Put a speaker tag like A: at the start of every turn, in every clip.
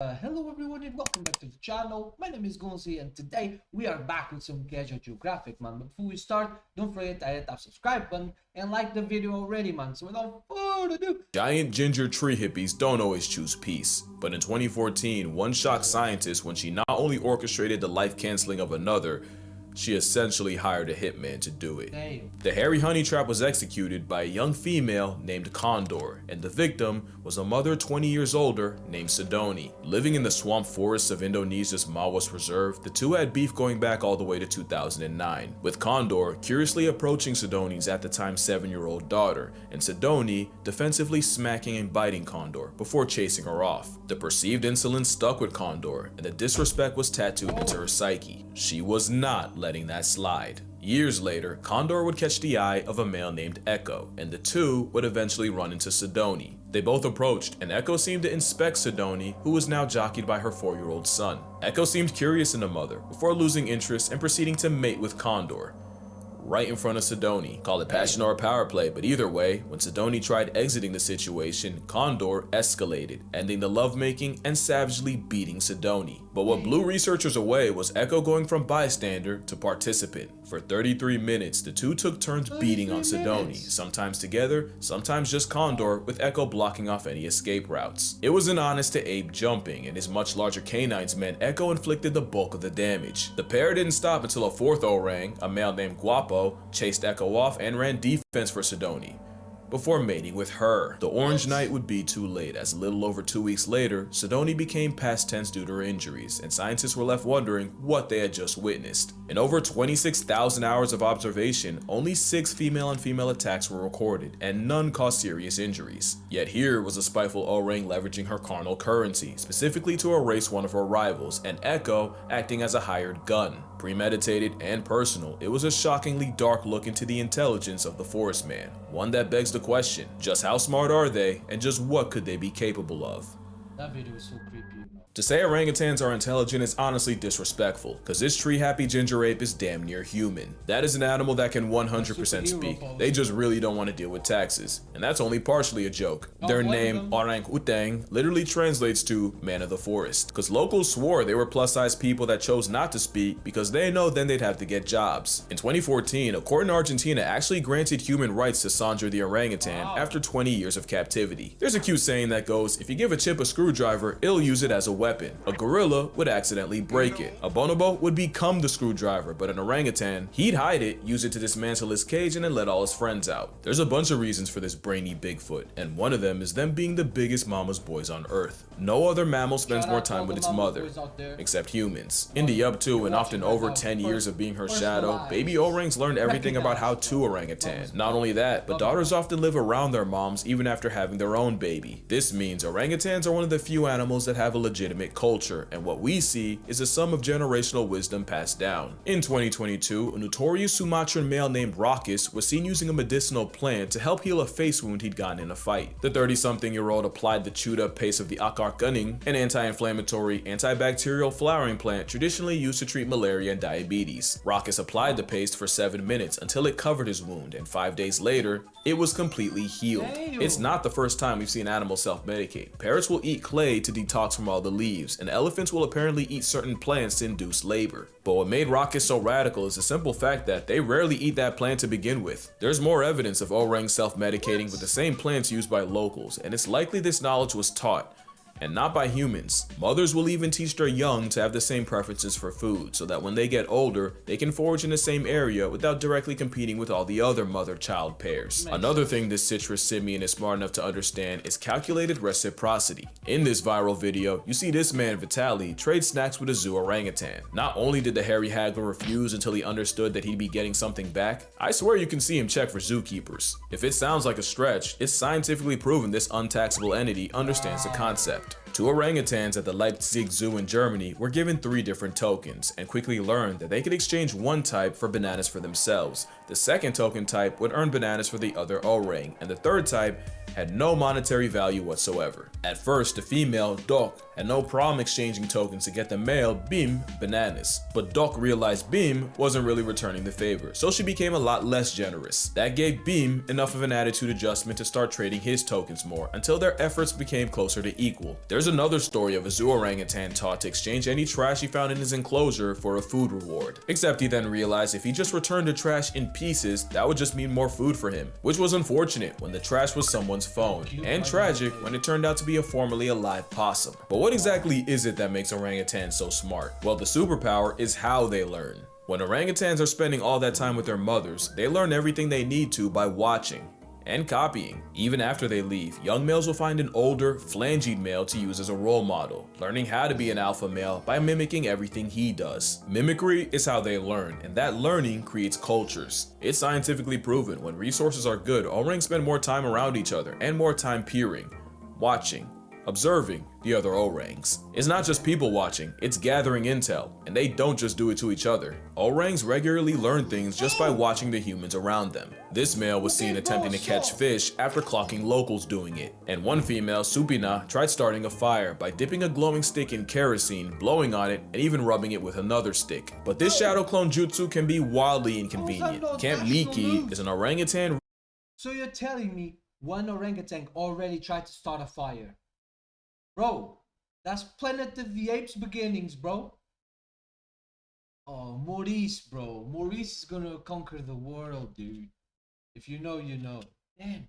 A: Hello everyone and welcome back to the channel. My name is Gonzii and today we are back with some Geographic, man. But before we start, don't forget to hit that subscribe button and like the video already, man. So without further ado,
B: Giant ginger tree hippies don't always choose peace, but in 2014, one shocked scientist when she not only orchestrated the life canceling of another, she essentially hired a hitman to do it.
A: damn.
B: The hairy honey trap was executed by a young female named Condor, and the victim was a mother 20 years older named Sidoni. Living in the swamp forests of Indonesia's Mawas Reserve, the two had beef going back all the way to 2009, with Condor curiously approaching Sidoni's at the time 7-year-old daughter, and Sidoni defensively smacking and biting Condor before chasing her off. The perceived insolence stuck with Condor, and the disrespect was tattooed into her psyche. She was not letting that slide. Years later, Condor would catch the eye of a male named Echo, and the two would eventually run into Sidoni. They both approached, and Echo seemed to inspect Sidoni, who was now jockeyed by her 4-year-old son. Echo seemed curious in the mother, before losing interest and proceeding to mate with Condor right in front of Sidoni. Call it passion or power play, but either way, when Sidoni tried exiting the situation, Condor escalated, ending the lovemaking and savagely beating Sidoni. But what blew researchers away was Echo going from bystander to participant. For 33 minutes, the two took turns beating on Sidoni, sometimes together, sometimes just Condor, with Echo blocking off any escape routes. It was an honest to ape jumping, and his much larger canines meant Echo inflicted the bulk of the damage. The pair didn't stop until a fourth orang, a male named Guapo, chased Echo off and ran defense for Sidoni before mating with her. The Orange Night would be too late, as a little over 2 weeks later, Sidoni became past tense due to her injuries, and scientists were left wondering what they had just witnessed. In over 26,000 hours of observation, only 6 female and female attacks were recorded, and none caused serious injuries. Yet here was a spiteful orang leveraging her carnal currency, specifically to erase one of her rivals, and Echo acting as a hired gun. Premeditated and personal, it was a shockingly dark look into the intelligence of the forest man, one that begs the question, just how smart are they, and just what could they be capable of?
A: That video is so creepy, bro.
B: To say orangutans are intelligent is honestly disrespectful, cause this tree-happy ginger ape is damn near human. That is an animal that can 100% speak, they just really don't want to deal with taxes. And that's only partially a joke. Their name, Orangutan, literally translates to man of the forest, cause locals swore they were plus-sized people that chose not to speak because they know then they'd have to get jobs. In 2014, a court in Argentina actually granted human rights to Sandra the orangutan after 20 years of captivity. There's a cute saying that goes, if you give a chimp a screwdriver, it'll use it as a weapon. A gorilla would accidentally break it. A bonobo would become the screwdriver, but an orangutan, he'd hide it, use it to dismantle his cage, and then let all his friends out. There's a bunch of reasons for this brainy Bigfoot, and one of them is them being the biggest mama's boys on Earth. No other mammal spends more time with its mother, except humans. In the up to and often over 10 years of being her shadow, baby orangs learned everything about how to orangutan. Not only that, but daughters often live around their moms even after having their own baby. This means orangutans are one of the few animals that have a legitimate culture, and what we see is a sum of generational wisdom passed down. In 2022, a notorious Sumatran male named Raucus was seen using a medicinal plant to help heal a face wound he'd gotten in a fight. The 30-something-year-old applied the chewed-up paste of the akar kuning, an anti-inflammatory, antibacterial flowering plant traditionally used to treat malaria and diabetes. Raucus applied the paste for 7 minutes until it covered his wound, and 5 days later, it was completely healed.
A: Damn.
B: It's not the first time we've seen animals self-medicate. Parrots will eat clay to detox from all the leaves, and elephants will apparently eat certain plants to induce labor. But what made Raucus so radical is the simple fact that they rarely eat that plant to begin with. There's more evidence of orangs self-medicating with the same plants used by locals, and it's likely this knowledge was taught, and not by humans. Mothers will even teach their young to have the same preferences for food, so that when they get older, they can forage in the same area without directly competing with all the other mother-child pairs. Another thing this citrus simian is smart enough to understand is calculated reciprocity. In this viral video, you see this man Vitali trade snacks with a zoo orangutan. Not only did the hairy haggler refuse until he understood that he'd be getting something back, I swear you can see him check for zookeepers. If it sounds like a stretch, it's scientifically proven this untaxable entity understands the concept. 2 orangutans at the Leipzig Zoo in Germany were given 3 different tokens and quickly learned that they could exchange one type for bananas for themselves. The second token type would earn bananas for the other orang, and the third type had no monetary value whatsoever. At first, the female, Doc, and no problem exchanging tokens to get the male, Bim, bananas. But Doc realized Bim wasn't really returning the favor, so she became a lot less generous. That gave Bim enough of an attitude adjustment to start trading his tokens more until their efforts became closer to equal. There's another story of a zoo orangutan taught to exchange any trash he found in his enclosure for a food reward. Except he then realized if he just returned the trash in pieces, that would just mean more food for him, which was unfortunate when the trash was someone's phone, and tragic when it turned out to be a formerly alive possum. But what exactly is it that makes orangutans so smart? Well, the superpower is how they learn. When orangutans are spending all that time with their mothers, they learn everything they need to by watching and copying. Even after they leave, young males will find an older, phalangeed male to use as a role model, learning how to be an alpha male by mimicking everything he does. Mimicry is how they learn, and that learning creates cultures. It's scientifically proven when resources are good, orangs spend more time around each other and more time peering, watching, observing the other orangs. It's not just people watching, it's gathering intel, and they don't just do it to each other. Orangs regularly learn things just by watching the humans around them. This male was seen attempting to catch fish after clocking locals doing it, and one female, Supina, tried starting a fire by dipping a glowing stick in kerosene, blowing on it, and even rubbing it with another stick. But this shadow clone jutsu can be wildly inconvenient. Camp Leaky is an orangutan.
A: So you're telling me one orangutan already tried to start a fire? Bro, that's Planet of the Apes beginnings, bro. Oh, Maurice, bro. Maurice is gonna conquer the world, dude. If you know, you know. Damn.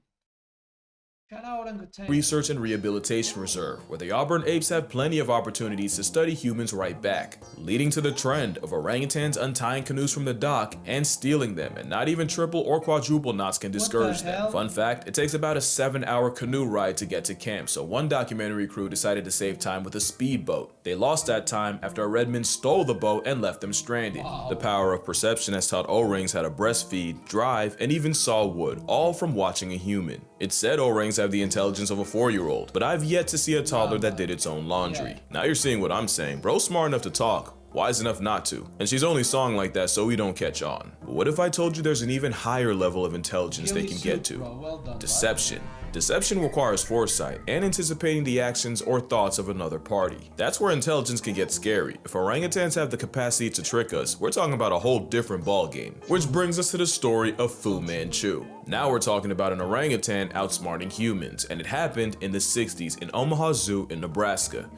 A: Shout out orangutan.
B: Research and Rehabilitation Reserve, where the Auburn apes have plenty of opportunities to study humans right back, leading to the trend of orangutans untying canoes from the dock and stealing them, and not even triple or quadruple knots can discourage them. Fun fact, it takes about a 7-hour canoe ride to get to camp, so one documentary crew decided to save time with a speedboat. They lost that time after a redman stole the boat and left them stranded.
A: Wow.
B: The power of perception has taught orangs how to breastfeed, drive, and even saw wood, all from watching a human. It's said orangs have the intelligence of a 4-year-old, but I've yet to see a toddler that did its own laundry. Now you're seeing what I'm saying. Bro's smart enough to talk, wise enough not to, and she's only song like that so we don't catch on. But what if I told you there's an even higher level of intelligence they can get to?
A: Well done,
B: Deception. Deception requires foresight and anticipating the actions or thoughts of another party. That's where intelligence can get scary. If orangutans have the capacity to trick us, we're talking about a whole different ballgame. Which brings us to the story of Fu Manchu. Now we're talking about an orangutan outsmarting humans, and it happened in the 60s in Omaha Zoo in Nebraska.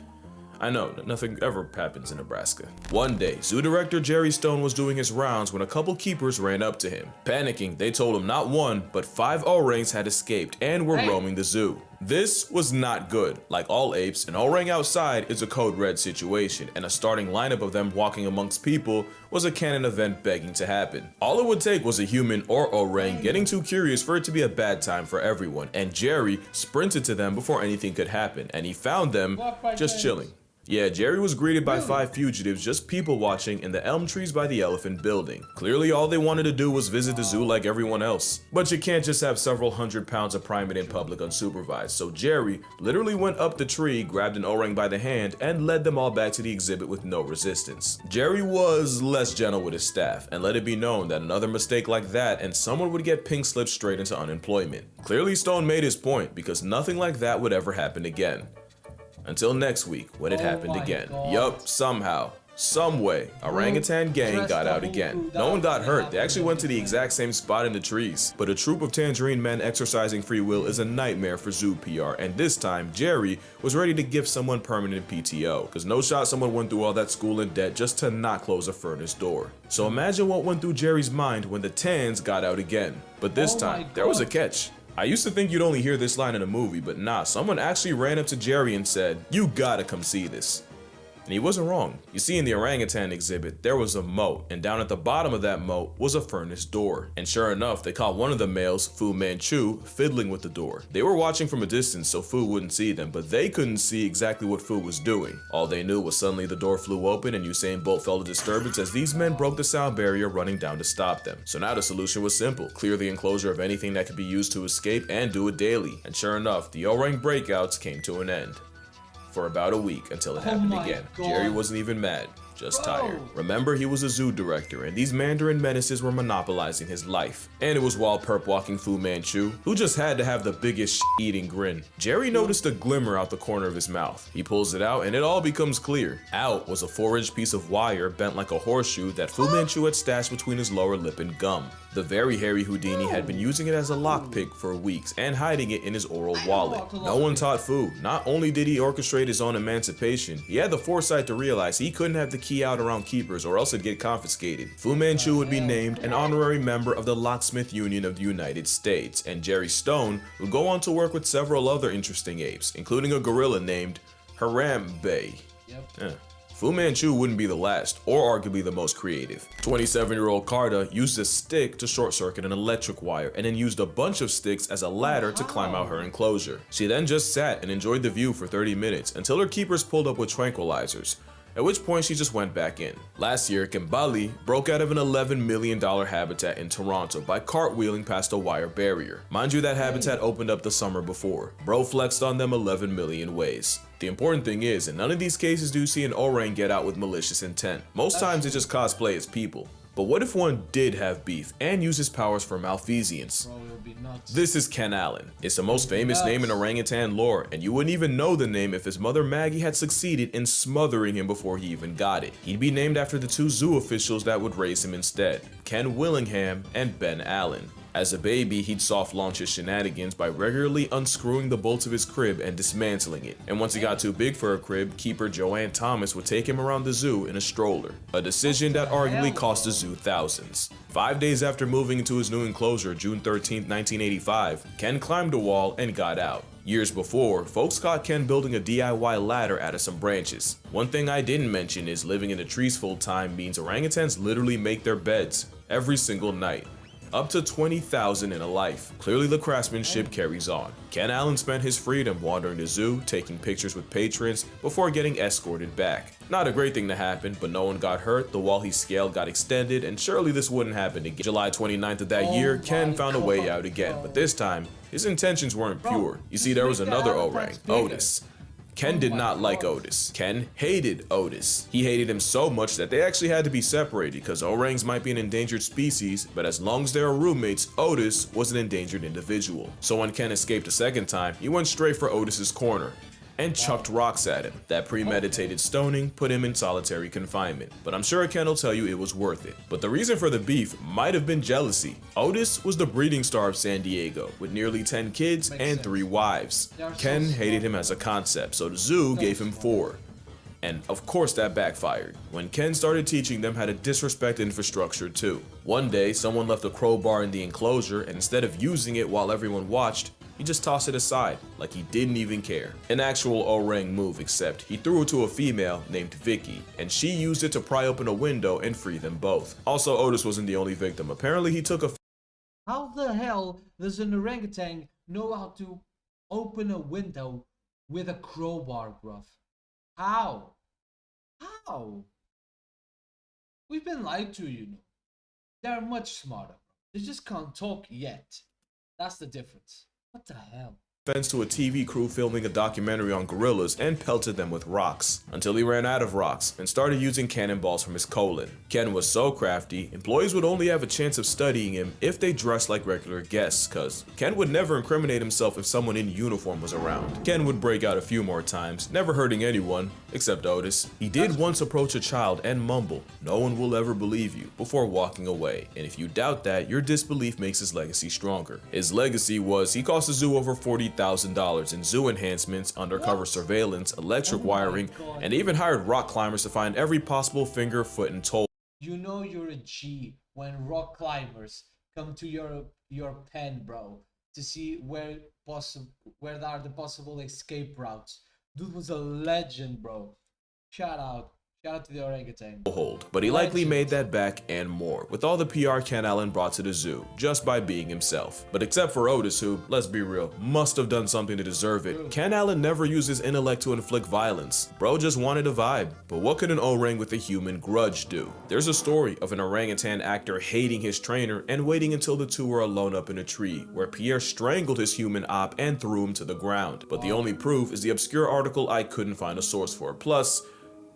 B: I know, nothing ever happens in Nebraska. One day, zoo director Jerry Stone was doing his rounds when a couple keepers ran up to him. Panicking, they told him not one, but 5 orangs had escaped and were roaming the zoo. This was not good. Like all apes, an orang outside is a code red situation, and a starting lineup of them walking amongst people was a canon event begging to happen. All it would take was a human or orang getting too curious for it to be a bad time for everyone, and Jerry sprinted to them before anything could happen, and he found them just chilling. Yeah, Jerry was greeted by 5 fugitives just people watching in the elm trees by the elephant building. Clearly all they wanted to do was visit the zoo like everyone else. But you can't just have several hundred pounds of primate in public unsupervised, so Jerry literally went up the tree, grabbed an orang by the hand, and led them all back to the exhibit with no resistance. Jerry was less gentle with his staff, and let it be known that another mistake like that and someone would get pink slipped straight into unemployment. Clearly Stone made his point, because nothing like that would ever happen again. Until next week, when it happened again. Yup, somehow, some way, orangutan gang got out again. No one got hurt, they actually went to the exact same spot in the trees. But a troop of tangerine men exercising free will is a nightmare for zoo PR, and this time, Jerry was ready to give someone permanent PTO, cause no shot someone went through all that school in debt just to not close a furnace door. So imagine what went through Jerry's mind when the tans got out again. But this time, there was a catch. I used to think you'd only hear this line in a movie, but nah, someone actually ran up to Jerry and said, "You gotta come see this." And he wasn't wrong. You see, in the orangutan exhibit, there was a moat, and down at the bottom of that moat was a furnace door. And sure enough, they caught one of the males, Fu Manchu, fiddling with the door. They were watching from a distance so Fu wouldn't see them, but they couldn't see exactly what Fu was doing. All they knew was suddenly the door flew open and Usain Bolt felt a disturbance as these men broke the sound barrier running down to stop them. So now the solution was simple: clear the enclosure of anything that could be used to escape and do it daily. And sure enough, the orang breakouts came to an end. For about a week until it happened again.
A: God.
B: Jerry wasn't even mad, just
A: Bro.
B: tired. Remember, he was a zoo director, and these Mandarin menaces were monopolizing his life. And it was while perp-walking Fu Manchu, who just had to have the biggest eating grin. Jerry noticed a glimmer out the corner of his mouth. He pulls it out, and it all becomes clear. Out was a 4-inch piece of wire bent like a horseshoe that Fu Manchu had stashed between his lower lip and gum. The very hairy Houdini had been using it as a lockpick for weeks and hiding it in his oral wallet. No one taught Fu. Not only did he orchestrate his own emancipation, he had the foresight to realize he couldn't have the key out around keepers or else it'd get confiscated. Fu Manchu would be named an honorary member of the Locksmith Union of the United States, and Jerry Stone would go on to work with several other interesting apes, including a gorilla named Harambe. Fu Manchu wouldn't be the last, or arguably the most creative. 27-year-old Carter used a stick to short-circuit an electric wire and then used a bunch of sticks as a ladder to climb out her enclosure. She then just sat and enjoyed the view for 30 minutes until her keepers pulled up with tranquilizers, at which point she just went back in. Last year, Kimbali broke out of an $11 million habitat in Toronto by cartwheeling past a wire barrier. Mind you, that habitat opened up the summer before. Bro flexed on them 11 million ways. The important thing is, in none of these cases do you see an orang get out with malicious intent. Most times they just cosplay as people. But what if one did have beef and use his powers for malfeasance?
A: Bro, it'll be nuts.
B: This is Ken Allen. It's the most famous name in orangutan lore, and you wouldn't even know the name if his mother Maggie had succeeded in smothering him before he even got it. He'd be named after the 2 zoo officials that would raise him instead, Ken Willingham and Ben Allen. As a baby, he'd soft launch his shenanigans by regularly unscrewing the bolts of his crib and dismantling it. And once he got too big for a crib, keeper Joanne Thomas would take him around the zoo in a stroller. A decision that arguably cost the zoo thousands. 5 days after moving into his new enclosure, June 13, 1985, Ken climbed a wall and got out. Years before, folks caught Ken building a DIY ladder out of some branches. One thing I didn't mention is living in the trees full time means orangutans literally make their beds every single night. Up to 20,000 in a life. Clearly the craftsmanship carries on. Ken Allen spent his freedom wandering the zoo, taking pictures with patrons, before getting escorted back. Not a great thing to happen, but no one got hurt, the wall he scaled got extended, and surely this wouldn't happen again. July 29th of that year, Ken found a way out again, but this time, his intentions weren't pure. You see, there was another orang, Otis. Ken did not like Otis. Ken hated Otis. He hated him so much that they actually had to be separated because orangs might be an endangered species, but as long as they were roommates, Otis was an endangered individual. So when Ken escaped a second time, he went straight for Otis's corner and chucked rocks at him. That premeditated stoning put him in solitary confinement, but I'm sure Ken will tell you it was worth it. But the reason for the beef might have been jealousy. Otis was the breeding star of San Diego, with nearly 10 kids and 3 wives. Ken hated him as a concept, so the zoo gave him 4. And of course that backfired, when Ken started teaching them how to disrespect infrastructure too. One day, someone left a crowbar in the enclosure, and instead of using it while everyone watched, he just tossed it aside, like he didn't even care. An actual orang move, except he threw it to a female named Vicky, and she used it to pry open a window and free them both. Also, Otis wasn't the only victim. Apparently he took a—
A: How the hell does an orangutan know how to open a window with a crowbar, bruv? How? How? We've been lied to, you know. They're much smarter. They just can't talk yet. That's the difference. What the hell?
B: fence to a TV crew filming a documentary on gorillas and pelted them with rocks, until he ran out of rocks and started using cannonballs from his colon. Ken was so crafty, employees would only have a chance of studying him if they dressed like regular guests, cause Ken would never incriminate himself if someone in uniform was around. Ken would break out a few more times, never hurting anyone, except Otis. He did once approach a child and mumble, "No one will ever believe you," before walking away, and if you doubt that, your disbelief makes his legacy stronger. His legacy was he cost the zoo over $40,000 in zoo enhancements, undercover surveillance, electric wiring, and even hired rock climbers to find every possible finger, foot, and toe.
A: You know you're a G when rock climbers come to your pen, bro, to see where are the possible escape routes. Dude was a legend, bro. Shout out to the orangutan.
B: But he likely made that back and more, with all the PR Ken Allen brought to the zoo, just by being himself. But except for Otis, who, let's be real, must have done something to deserve it, Ken Allen never used his intellect to inflict violence. Bro just wanted a vibe. But what could an orang with a human grudge do? There's a story of an orangutan actor hating his trainer and waiting until the two were alone up in a tree, where Pierre strangled his human op and threw him to the ground. But the only proof is the obscure article I couldn't find a source for. Plus,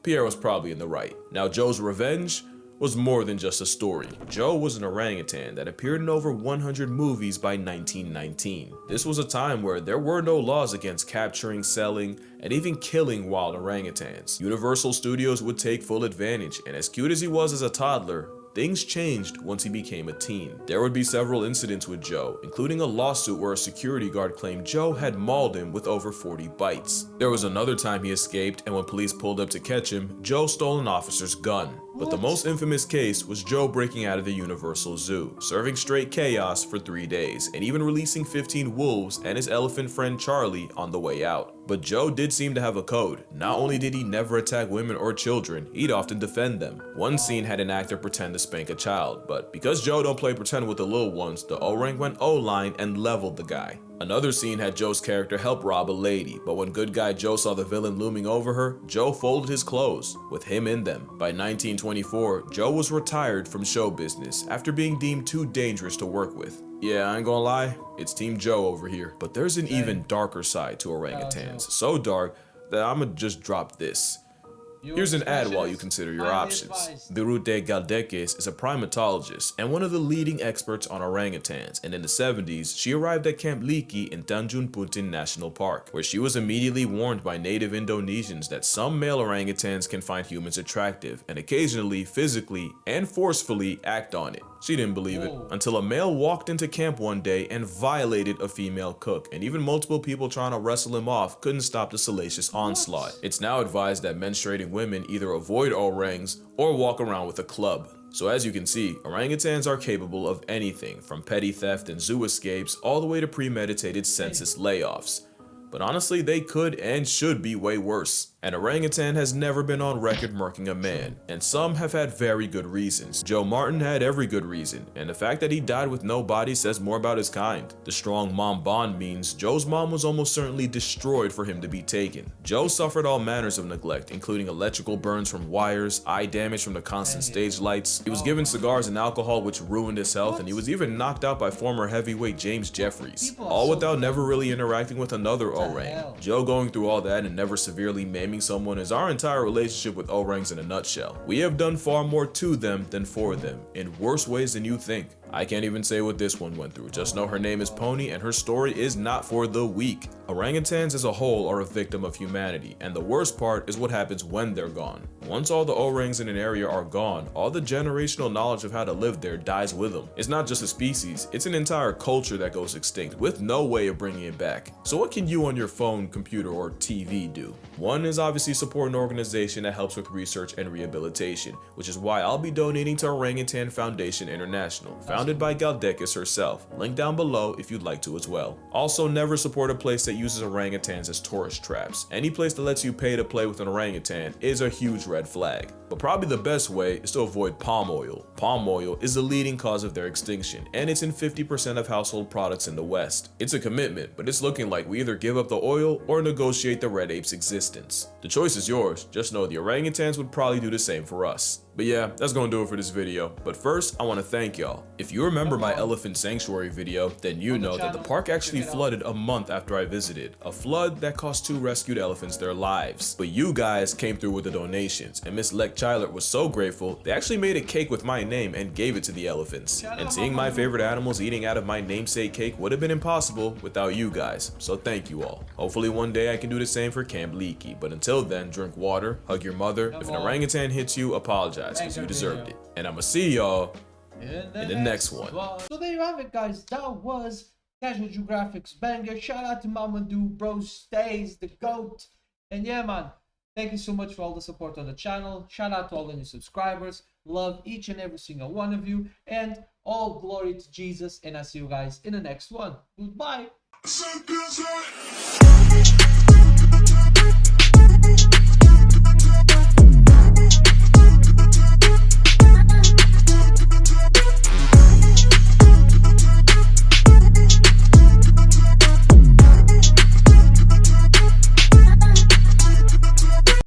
B: Pierre was probably in the right. Now, Joe's revenge was more than just a story. Joe was an orangutan that appeared in over 100 movies by 1919. This was a time where there were no laws against capturing, selling, and even killing wild orangutans. Universal Studios would take full advantage, and as cute as he was as a toddler, things changed once he became a teen. There would be several incidents with Joe, including a lawsuit where a security guard claimed Joe had mauled him with over 40 bites. There was another time he escaped, and when police pulled up to catch him, Joe stole an officer's gun. But the most infamous case was Joe breaking out of the Universal Zoo, serving straight chaos for 3 days, and even releasing 15 wolves and his elephant friend Charlie on the way out. But Joe did seem to have a code. Not only did he never attack women or children, he'd often defend them. One scene had an actor pretend to spank a child, but because Joe don't play pretend with the little ones, the orang went O-line and leveled the guy. Another scene had Joe's character help rob a lady, but when good guy Joe saw the villain looming over her, Joe folded his clothes, with him in them. By 1924, Joe was retired from show business after being deemed too dangerous to work with. Yeah, I ain't gonna lie, it's Team Joe over here. But there's an even darker side to orangutans, so dark that I'ma just drop this. Here's an ad while you consider your options. Birute Galdeques is a primatologist and one of the leading experts on orangutans, and in the 70s, she arrived at Camp Liki in Tanjung Putin National Park, where she was immediately warned by native Indonesians that some male orangutans can find humans attractive and occasionally physically and forcefully act on it. She didn't believe it until a male walked into camp one day and violated a female cook, and even multiple people trying to wrestle him off couldn't stop the salacious onslaught. It's now advised that menstruating women either avoid orangs or walk around with a club. So as you can see, orangutans are capable of anything from petty theft and zoo escapes all the way to premeditated census layoffs. But honestly, they could and should be way worse. An orangutan has never been on record murking a man, and some have had very good reasons. Joe Martin had every good reason, and the fact that he died with no body says more about his kind. The strong mom bond means Joe's mom was almost certainly destroyed for him to be taken. Joe suffered all manners of neglect, including electrical burns from wires, eye damage from the constant stage lights. He was given cigars and alcohol which ruined his health, and he was even knocked out by former heavyweight James Jeffries, all without never really interacting with another orang. Joe going through all that and never severely maiming someone is our entire relationship with orangs in a nutshell. We have done far more to them than for them, in worse ways than you think. I can't even say what this one went through. Just know her name is Pony and her story is not for the weak. Orangutans as a whole are a victim of humanity, and the worst part is what happens when they're gone. Once all the orangs in an area are gone, all the generational knowledge of how to live there dies with them. It's not just a species, it's an entire culture that goes extinct with no way of bringing it back. So what can you on your phone, computer, or TV do? One is obviously support an organization that helps with research and rehabilitation, which is why I'll be donating to Orangutan Foundation International, founded by Galdeques herself. Link down below if you'd like to as well. Also, never support a place that uses orangutans as tourist traps. Any place that lets you pay to play with an orangutan is a huge red flag. But probably the best way is to avoid palm oil. Palm oil is the leading cause of their extinction, and it's in 50% of household products in the West. It's a commitment, but it's looking like we either give up the oil or negotiate the red ape's existence. The choice is yours, just know the orangutans would probably do the same for us. But yeah, that's gonna do it for this video. But first, I wanna thank y'all. If you remember my elephant sanctuary video, then you know that the park actually flooded a month after I visited. A flood that cost 2 rescued elephants their lives. But you guys came through with the donations, and Miss Lek Chyler was so grateful, they actually made a cake with my name and gave it to the elephants. And seeing my favorite animals eating out of my namesake cake would have been impossible without you guys, so thank you all. Hopefully one day I can do the same for Camp Liki, but until then, drink water, hug your mother. If an orangutan hits you, apologize, because you deserved it. And I'ma see y'all in the next one.
A: So there you have it, guys. That was Casual Geographic's banger. Shout out to Mamadou, bro stays, the GOAT. And yeah, man, thank you so much for all the support on the channel. Shout out to all the new subscribers. Love each and every single one of you. And all glory to Jesus. And I'll see you guys in the next one. Goodbye.